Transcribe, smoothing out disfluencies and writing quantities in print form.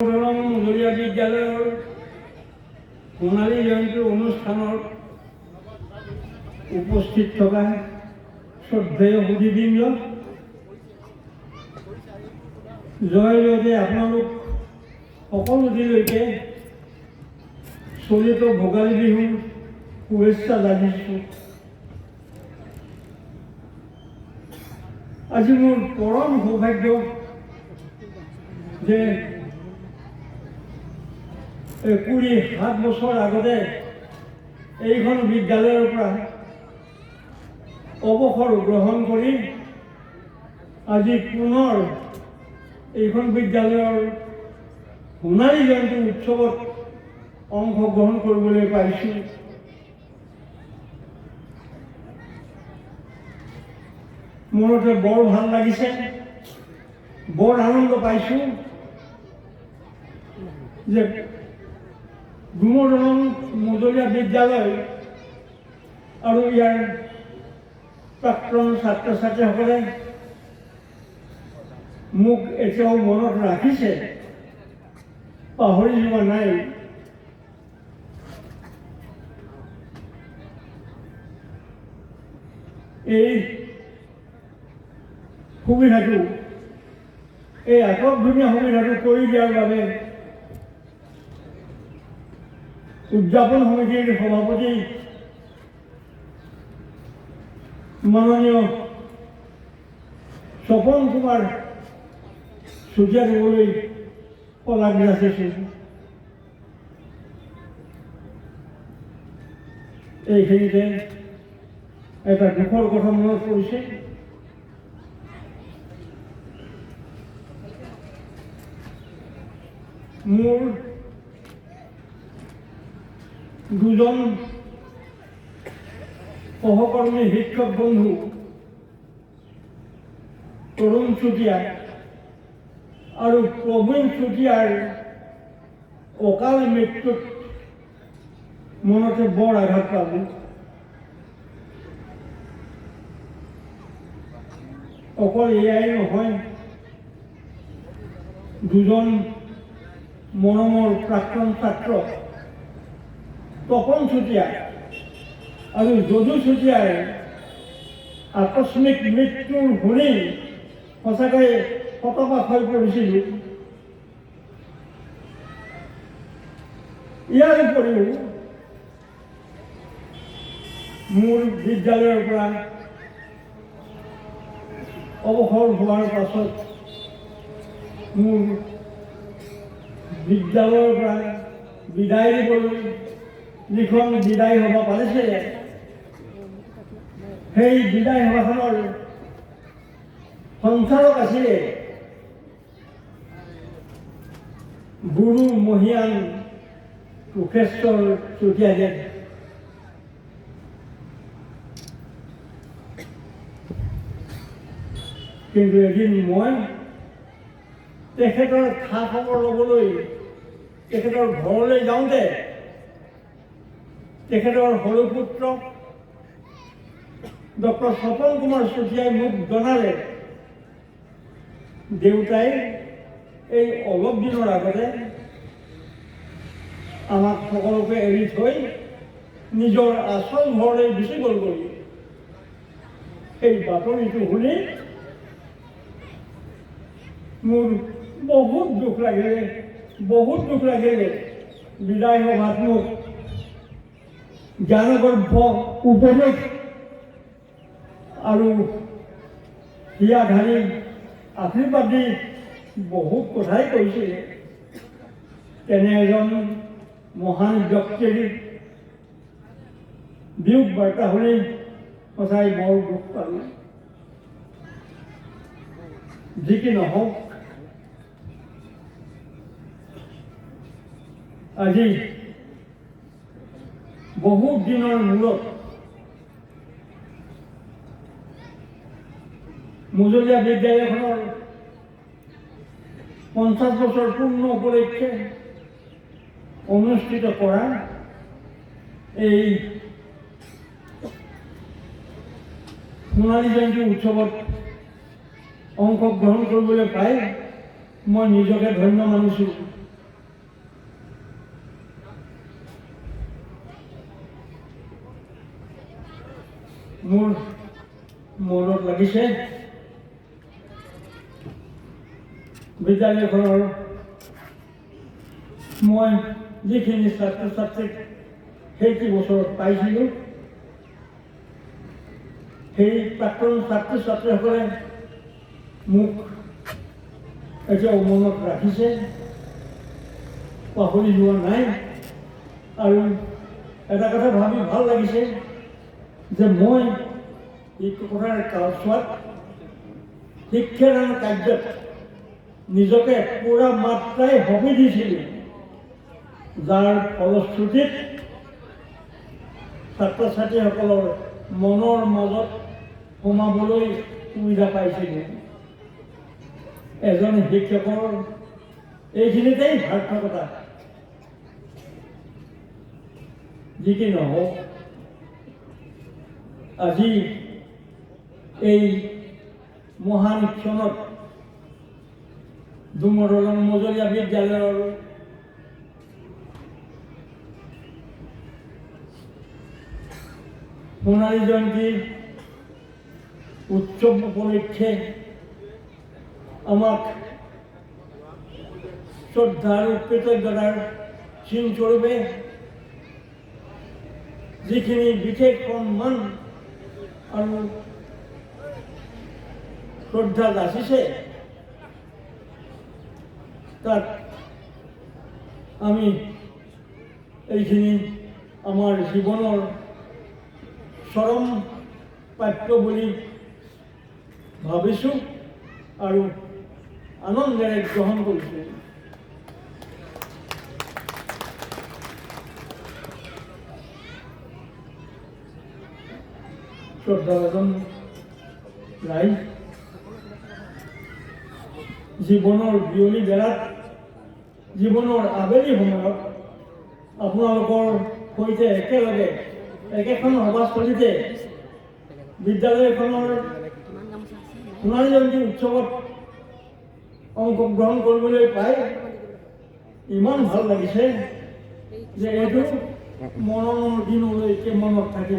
মজলীয়া বিদ্যালয়ৰ সোণালী জয়ন্তী অনুষ্ঠানত উপস্থিত থকা শ্ৰদ্ধেয় সুধীবৃন্দ, জয়তে আপোনালোক সকলোটিলৈকে চলিত ভোগালী বিহুৰ শুভেচ্ছা জানিছোঁ। আজি মোৰ পৰম সৌভাগ্য যে 27 বছৰ আগতে এইখন বিদ্যালয়ৰ পৰা অৱসৰ গ্ৰহণ কৰি আজি পুনৰ এইখন বিদ্যালয়ৰ সোণালী জয়ন্তী উৎসৱত অংশগ্ৰহণ কৰিবলৈ পাইছোঁ। মনতে বৰ ভাল লাগিছে, বৰ আনন্দ পাইছোঁ যে ডুমৰদলং মজলীয়া বিদ্যালয় আৰু ইয়াৰ প্ৰাক্তন ছাত্ৰ ছাত্ৰীসকলে মোক এতিয়াও মনত ৰাখিছে, পাহৰি যোৱা নাই। এই সুবিধাটো, এই আটকধুনীয়া সুবিধাটো কৰি দিয়াৰ বাবে উদযাপন সমিতিৰ সভাপতি মাননীয় স্বপন কুমাৰ চুতীয়া দেৱলৈ শলাগ যাচিছোঁ। এইখিনিতে এটা দুখৰ কথা মনত পৰিছে। মোৰ দুজন সহকৰ্মী শিক্ষক বন্ধু তৰুণ চুতীয়া আৰু প্ৰবীণ চুতীয়াৰ অকাল মৃত্যুত মনতে বৰ আঘাত পালোঁ। অকল এয়াই নহয়, দুজন মৰমৰ প্ৰাক্তন ছাত্ৰ তপন চুতীয়া আৰু যদু চুতীয়াৰ আকস্মিক মৃত্যুৰ শুনি সঁচাকৈ হতবাক হৈ পৰিছিলোঁ। ইয়াৰ উপৰিও মোৰ বিদ্যালয়ৰ পৰা অৱসৰ হোৱাৰ পাছত মোৰ বিদ্যালয়ৰ পৰা বিদায় দিবলৈ যিখন বিদায় সভা পাতিছে, সেই বিদায় সভাখনৰ সঞ্চালক আছিলে গুৰু মহিয়ান কোষেশ্বৰ চুতীয়াদেৱ। কিন্তু এদিন মই তেখেতৰ খা খবৰ ল'বলৈ তেখেতৰ ঘৰলৈ যাওঁতে তেখেতৰ সৰু পুত্ৰ ডক্টৰ স্বপন কুমাৰ চুতীয়াই মোক জনালে, দেউতাই এই অলপ দিনৰ আগতে আমাক সকলোকে এৰি থৈ নিজৰ আচল ঘৰলৈ গুচি গ'লগৈ। এই বাতৰিটো শুনি মোৰ বহুত দুখ লাগিলে, বহুত দুখ লাগিলে। বিদায় সভাত মোক জ্ঞানগৰ্ভ উপদেশ আৰু হিয়াধাৰী আশীৰ্বাদ দি বহুত কথাই কৈছিলে। তেনে এজন মহান ব্যক্তিৰ বিয়োগ বাৰ্তা শুনি সঁচাই বৰ দুখ পালোঁ। যি কি নহওক, আজি বহুত দিনৰ মূৰত মজলীয়া বিদ্যালয়খনৰ 50 বছৰ পূৰ্ণ উপলক্ষে অনুষ্ঠিত কৰা এই সোণালী জয়ন্তী উৎসৱত অংশগ্ৰহণ কৰিবলৈ পাই মই নিজকে ধন্য মানিছোঁ। মোৰ মনত লাগিছে বিদ্যালয়খনৰ মই যিখিনি ছাত্ৰ ছাত্ৰীক সেইটো বছৰত পাইছিলোঁ, সেই প্ৰাক্তন ছাত্ৰ ছাত্ৰীসকলে মোক এতিয়াও মনত ৰাখিছে, পাহৰি যোৱা নাই। আৰু এটা কথা ভাবি ভাল লাগিছে যে মই এই কথাৰ কালচোৱাত শিক্ষাদান কাৰ্যত নিজকে পূৰা মাত্ৰাই হবি দিছিলোঁ, যাৰ ফলশ্ৰুতিত ছাত্ৰ ছাত্ৰীসকলৰ মনৰ মাজত সোমাবলৈ সুবিধা পাইছিলোঁ। এজন শিক্ষকৰ এইখিনিতেই সাৰ্থকতা। যি কি নহওক, আজি এই মহান ক্ষণত ডুমৰদলং মজলীয়া বিদ্যালয়ৰ সোণালী জয়ন্তী উৎসৱ উপলক্ষে আমাক শ্ৰদ্ধা আৰু কৃতজ্ঞতাৰ চিনস্বৰূপে যিখিনি বিশেষ সন্মান আৰু শ্ৰদ্ধা যাচিছে, তাত আমি এইখিনি আমাৰ জীৱনৰ চৰম প্ৰাপ্য বুলি ভাবিছোঁ আৰু আনন্দেৰে গ্ৰহণ কৰিছোঁ। শ্ৰদ্ধাভাজন ৰাইজ, জীৱনৰ বিয়লি বেলাত, জীৱনৰ আবেলি সময়ত আপোনালোকৰ সৈতে একেলগে একেখন সভাস্থলীতে বিদ্যালয়খনৰ সোণালী জয়ন্তী উৎসৱত অংশগ্ৰহণ কৰিবলৈ পাই ইমান ভাল লাগিছে যে এইটো মৰণৰ দিনলৈকে মনত থাকিব।